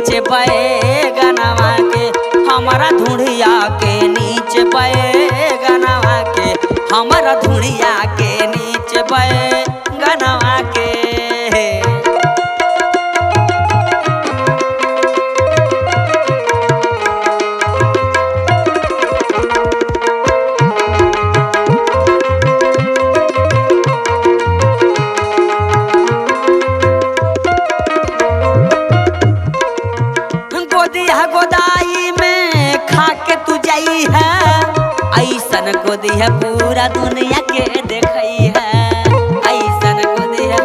नीचे बैगनवा के हमारा धुड़िया के नीचे बैगनवा के हमारा धुड़िया के नीचे बैगनवा के। गोदाई में खा के तू जाई है ऐसन गोदी है पूरा दुनिया के देखई है ऐसन गोदी है।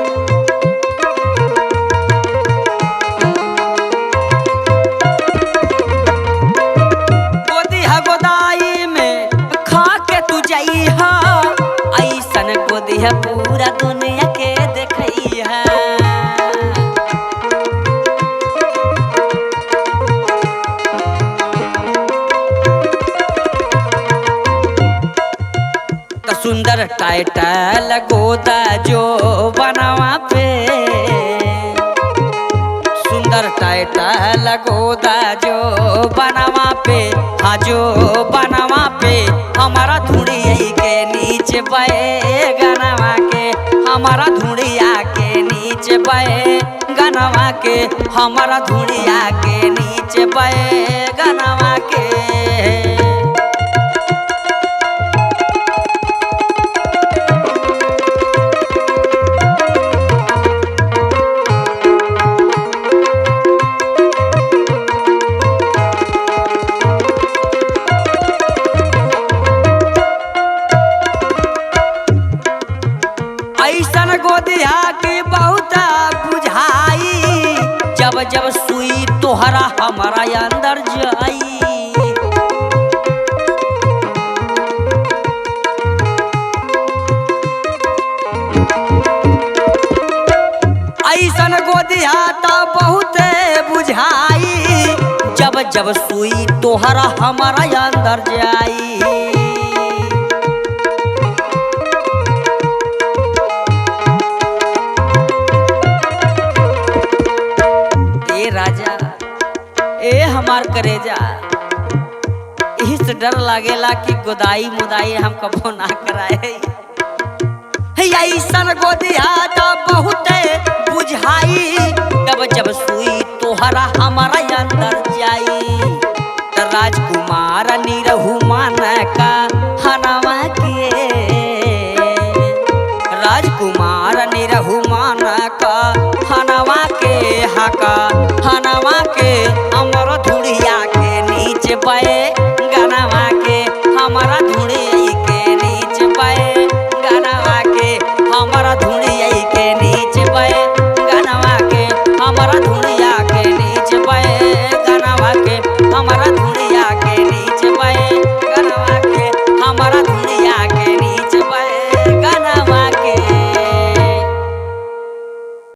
गोदी है गोदाई में खा के तू जाई है ऐसन गोदी है पूरा दुनिया के देखई है। सुंदर टाइटल गोदा जो बनवा पे सुंदर टाइटल गोदा जो बनवा पे हाँ जो बनवा पे हमारा धुड़िया के नीचे बैगनवा के हमारा धुड़िया के नीचे बैगनवा के हमारा धुड़िया के नीचे बैगनवा के। ऐसन गोदिया की बहुत बुझाई जब जब सुई तोहरा हमारा अंदर जाई। ऐसन गोदिया तो बहुत बुझाई जब जब सुई तोहरा हमारा अंदर जाई। राजा ए हमार करेजा यही से डर लागेला कि गोदाई मुदाई हम कबो ना कराए। ऐसन गोदिया तो बहुत बुझाई जब जब सुई तोहरा हमारा अंदर जाई। राजकुमार निरहु मान का हनवा के राजकुमार निरहु मान का हनवा के हका हनवा के अमर धुड़िया के नीचे